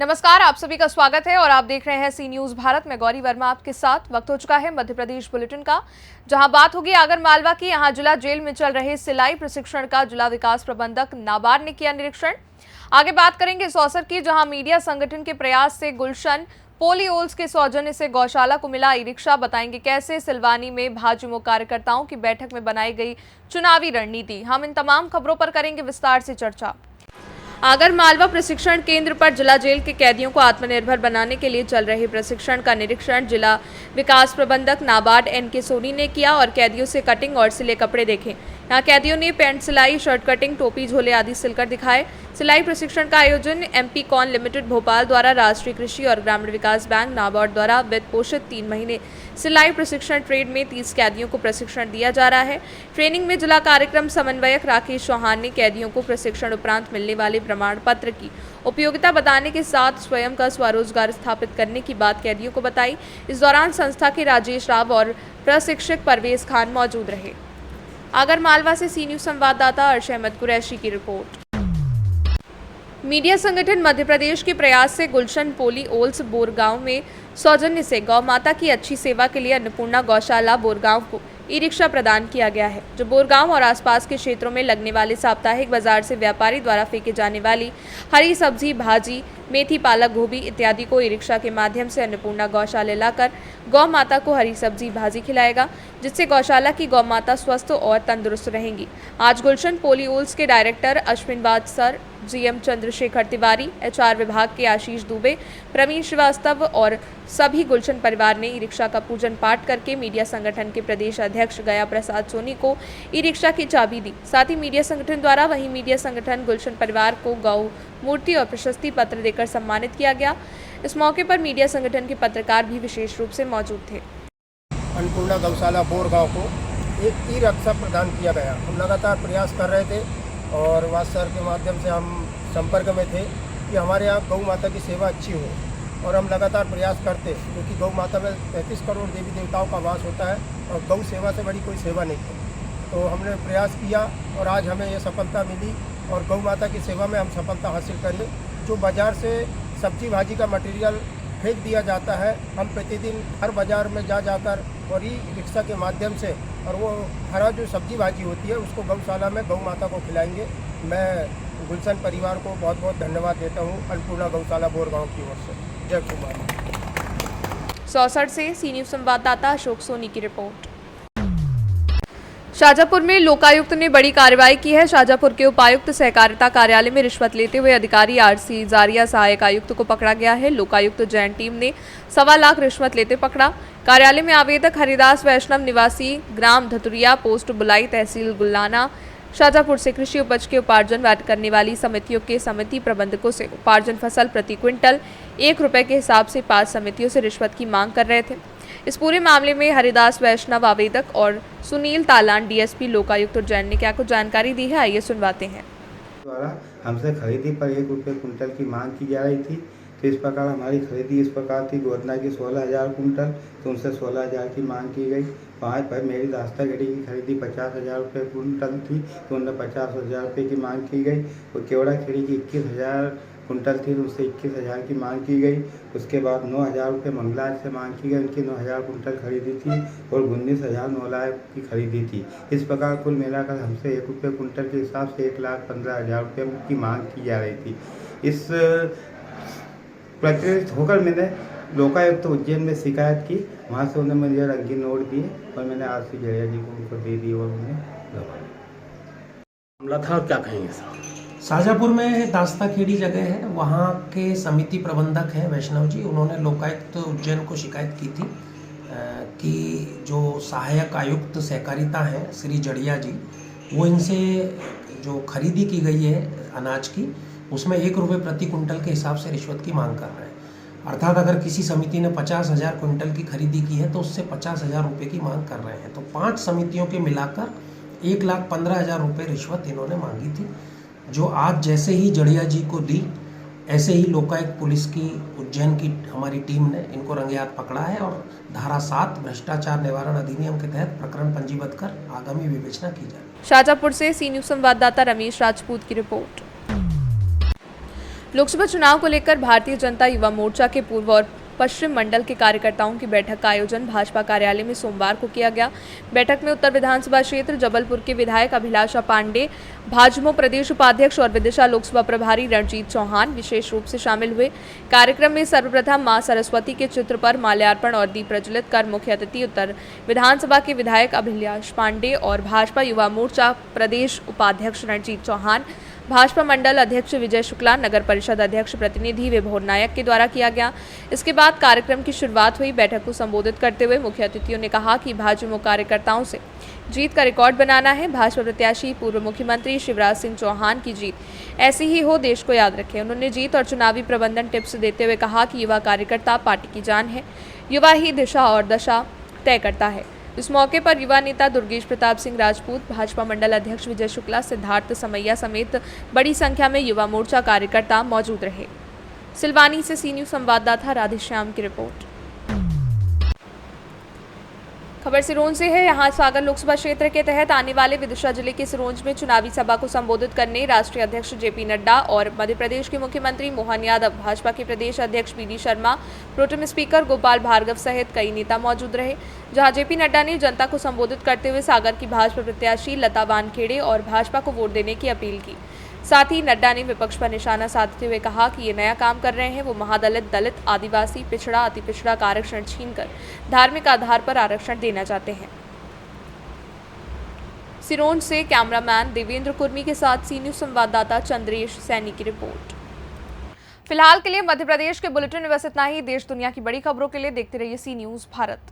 नमस्कार, आप सभी का स्वागत है और आप देख रहे हैं सी न्यूज भारत में। गौरी वर्मा आपके साथ। वक्त हो चुका है मध्य प्रदेश बुलेटिन का, जहां बात होगी आगर मालवा की। यहां जिला जेल में चल रहे सिलाई प्रशिक्षण का जिला विकास प्रबंधक नाबार्ड ने किया निरीक्षण। आगे बात करेंगे इस अवसर की, जहां मीडिया संगठन के प्रयास से गुलशन पोलियोल्स के सौजन्य से गौशाला को मिला ई रिक्शा। बताएंगे कैसे सिलवानी में भाजयुमो कार्यकर्ताओं की बैठक में बनाई गई चुनावी रणनीति। हम इन तमाम खबरों पर करेंगे विस्तार से चर्चा। आगर मालवा प्रशिक्षण केंद्र पर जिला जेल के कैदियों को आत्मनिर्भर बनाने के लिए चल रहे प्रशिक्षण का निरीक्षण जिला विकास प्रबंधक नाबार्ड एनके सोनी ने किया और कैदियों से कटिंग और सिले कपड़े देखे। यहाँ कैदियों ने पैंट सिलाई, शर्ट कटिंग, टोपी, झोले आदि सिलकर दिखाए। सिलाई प्रशिक्षण का आयोजन एमपी कॉन लिमिटेड भोपाल द्वारा राष्ट्रीय कृषि और ग्रामीण विकास बैंक नाबार्ड द्वारा वित्त पोषित 3 महीने सिलाई प्रशिक्षण ट्रेड में 30 कैदियों को प्रशिक्षण दिया जा रहा है। ट्रेनिंग में जिला कार्यक्रम समन्वयक राकेश चौहान ने कैदियों को प्रशिक्षण उपरांत मिलने वाले प्रमाण पत्र की उपयोगिता बताने के साथ स्वयं का स्वरोजगार स्थापित करने की बात कैदियों को बताई। इस दौरान संस्था के राजेश राव और प्रशिक्षक परवेज खान मौजूद रहे। आगर मालवा से सी न्यूज संवाददाता अर्श अहमद कुरैशी की रिपोर्ट। मीडिया संगठन मध्य प्रदेश के प्रयास से गुलशन पोलियोल्स बोरगांव में सौजन्य से गौ माता की अच्छी सेवा के लिए अन्नपूर्णा गौशाला बोरगांव को ई रिक्शा प्रदान किया गया है, जो बोरगांव और आसपास के क्षेत्रों में लगने वाले साप्ताहिक बाजार से व्यापारी द्वारा फेंके जाने वाली हरी सब्जी, भाजी, मेथी, पालक, गोभी इत्यादि को ई रिक्शा के माध्यम से अन्नपूर्णा गौशाला लाकर गौ माता को हरी सब्जी, भाजी खिलाएगा, जिससे गौशाला की गौ माता स्वस्थ और तंदुरुस्त रहेंगी। आज गुलशन पोलियोल्स के director Ashwin Vatsar, GM Chandrashekhar Tiwari, HR विभाग के आशीष दुबे, प्रवीण श्रीवास्तव और सभी गुलशन परिवार ने ई रिक्शा का पूजन पाठ करके मीडिया संगठन के प्रदेश अध्यक्ष गया प्रसाद सोनी को ई रिक्शा की चाबी दी। साथ ही मीडिया संगठन द्वारा वहीं मीडिया संगठन गुलशन परिवार को गौ मूर्ति और प्रशस्ति पत्र देकर सम्मानित किया गया। इस मौके पर मीडिया संगठन के पत्रकार भी विशेष रूप से मौजूद थे। अन्नपूर्णा गौशाला बोरगांव को एक ई रिक्शा प्रदान किया गया। हम लगातार प्रयास कर रहे थे और वात्सर के माध्यम से हम संपर्क में थे कि हमारे यहाँ गौ माता की सेवा अच्छी हो, और हम लगातार प्रयास करते, क्योंकि गौ माता में 33 करोड़ देवी देवताओं का वास होता है और गौ सेवा से बड़ी कोई सेवा नहीं थी। तो हमने प्रयास किया और आज हमें ये सफलता मिली और गौ माता की सेवा में हम सफलता हासिल करें। जो बाज़ार से सब्जी भाजी का मटेरियल फेंक दिया जाता है, हम प्रतिदिन हर बाज़ार में जाकर और ई रिक्शा के माध्यम से, और वो हरा जो सब्जी भाजी होती है उसको गौशाला में गौ माता को खिलाएंगे। मैं गुलशन परिवार को बहुत बहुत धन्यवाद देता हूँ अन्नपूर्णा गौशाला बोरगांव की ओर से। जय कुमार। 64 से सी न्यूज संवाददाता अशोक सोनी की रिपोर्ट। शाजापुर में लोकायुक्त ने बड़ी कार्रवाई की है। शाजापुर के उपायुक्त सहकारिता कार्यालय में रिश्वत लेते हुए अधिकारी आरसी जारिया सहायक आयुक्त को पकड़ा गया है। लोकायुक्त जैन टीम ने 1.25 लाख रिश्वत लेते पकड़ा। कार्यालय में आवेदक हरिदास वैष्णव निवासी ग्राम धतुरिया, पोस्ट बुलाई, तहसील गुल्लाना, शाजापुर से कृषि उपज के उपार्जन करने वाली समितियों के समिति प्रबंधकों से उपार्जन फसल प्रति क्विंटल 1 रुपये के हिसाब से 5 समितियों से रिश्वत की मांग कर रहे थे। इस पूरे मामले में हरिदास वैष्णव आवेदक और सुनील तालान डीएसपी लोकायुक्त जैन ने क्या कुछ जानकारी दी है, आइए सुनवाते हैं। द्वारा हमसे खरीदी पर 1 रुपये कुंटल की मांग की जा रही थी। तो इस प्रकार हमारी खरीदी इस प्रकार थी, गोदना की 16,000 कुंटल, तो उनसे 16,000 की मांग की गई। वहाँ पर मेरी रास्ता गेड़ी की खरीदी 50,000 रुपये कुंटल थी, तो उनसे 50,000 रुपये की मांग की गई। और केवड़ा खेड़ी की 21,000 कुंटल थी, तो उससे 21,000 की मांग की गई। उसके बाद 9,000 रुपये मंगलाज से मांग की गई, उनकी 9,000 कुंटल खरीदी थी और 19,900 की खरीदी थी। इस प्रकार कुल मिलाकर हमसे 1 रुपये कुंटल के हिसाब से 1,15,000 रुपये की मांग की जा रही थी। इस प्रकृत होकर मैंने लोकायुक्त उज्जैन में शिकायत की। वहाँ से उन्होंने मुझे रंगीन नोट दिए और मैंने आरसी जड़िया जी को उनको दे दी और उन्हें मामला था। और क्या कहेंगे साहब? शाजापुर में दास्ता खेड़ी जगह है, वहाँ के समिति प्रबंधक हैं वैष्णव जी। उन्होंने लोकायुक्त उज्जैन को शिकायत की थी कि जो सहायक आयुक्त सहकारिता हैं श्री जड़िया जी, वो इनसे जो खरीदी की गई है अनाज की, उसमें 1 रुपये प्रति कुंटल के हिसाब से रिश्वत की मांग कर रहे हैं। अर्थात अगर किसी समिति ने 50,000 कुंटल की खरीदी की है तो उससे 50,000 रुपये की मांग कर रहे हैं। तो 5 समितियों के मिलाकर 1,15,000 रुपये रिश्वत इन्होंने मांगी थी, जो आज जैसे ही जड़िया जी को दी, ऐसे ही लोकायुक्त पुलिस की उज्जैन की हमारी टीम ने इनको रंगे हाथ पकड़ा है और धारा 7 भ्रष्टाचार निवारण अधिनियम के तहत प्रकरण पंजीबद्ध कर आगामी विवेचना की जाए। शाजापुर से सी न्यूज संवाददाता रमेश राजपूत की रिपोर्ट। लोकसभा चुनाव को लेकर भारतीय जनता युवा मोर्चा के पूर्व और पश्चिम मंडल के कार्यकर्ताओं की बैठक का आयोजन भाजपा कार्यालय में सोमवार को किया गया। बैठक में उत्तर विधानसभा क्षेत्र जबलपुर के विधायक अभिलाषा पांडे, भाजपा प्रदेश उपाध्यक्ष और विदिशा लोकसभा प्रभारी रणजीत चौहान विशेष रूप से शामिल हुए। कार्यक्रम में सर्वप्रथम मां सरस्वती के चित्र पर माल्यार्पण और दीप प्रज्वलित कर मुख्य अतिथि उत्तर विधानसभा के विधायक अभिलाषा पांडे और भाजपा युवा मोर्चा प्रदेश उपाध्यक्ष रणजीत चौहान, भाजपा मंडल अध्यक्ष विजय शुक्ला, नगर परिषद अध्यक्ष प्रतिनिधि विभोर नायक के द्वारा किया गया। इसके बाद कार्यक्रम की शुरुआत हुई। बैठक को संबोधित करते हुए मुख्य अतिथियों ने कहा कि भाजपा कार्यकर्ताओं से जीत का रिकॉर्ड बनाना है। भाजपा प्रत्याशी पूर्व मुख्यमंत्री शिवराज सिंह चौहान की जीत ऐसी ही हो, देश को याद रखें। उन्होंने जीत और चुनावी प्रबंधन टिप्स देते हुए कहा कि युवा कार्यकर्ता पार्टी की जान है, युवा ही दिशा और दशा तय करता है। इस मौके पर युवा नेता दुर्गेश प्रताप सिंह राजपूत, भाजपा मंडल अध्यक्ष विजय शुक्ला, सिद्धार्थ समैया समेत बड़ी संख्या में युवा मोर्चा कार्यकर्ता मौजूद रहे। सिलवानी से सी न्यूज़ संवाददाता राधेश्याम की रिपोर्ट। खबर सिरोंज से है। यहां सागर लोकसभा क्षेत्र के तहत आने वाले विदिशा जिले के सिरोंज में चुनावी सभा को संबोधित करने राष्ट्रीय अध्यक्ष जेपी नड्डा और मध्य प्रदेश के मुख्यमंत्री मोहन यादव, भाजपा के प्रदेश अध्यक्ष BD Sharma, protem speaker Gopal Bhargava सहित कई नेता मौजूद रहे। जहां जेपी नड्डा ने जनता को संबोधित करते हुए सागर की भाजपा प्रत्याशी लता वानखेड़े और भाजपा को वोट देने की अपील की। साथ ही नड्डा ने विपक्ष पर निशाना साधते हुए कहा कि ये नया काम कर रहे हैं। वो महादलित, दलित, आदिवासी, पिछड़ा, अति पिछड़ा का आरक्षण छीनकर धार्मिक आधार पर आरक्षण देना चाहते हैं। सिरोंज से कैमरामैन देवेंद्र कुर्मी के साथ सी न्यूज़ संवाददाता चंद्रेश सैनी की रिपोर्ट। फिलहाल के लिए मध्य प्रदेश के बुलेटिन में बस इतना ही। देश दुनिया की बड़ी खबरों के लिए देखते रहिए सी न्यूज़ भारत।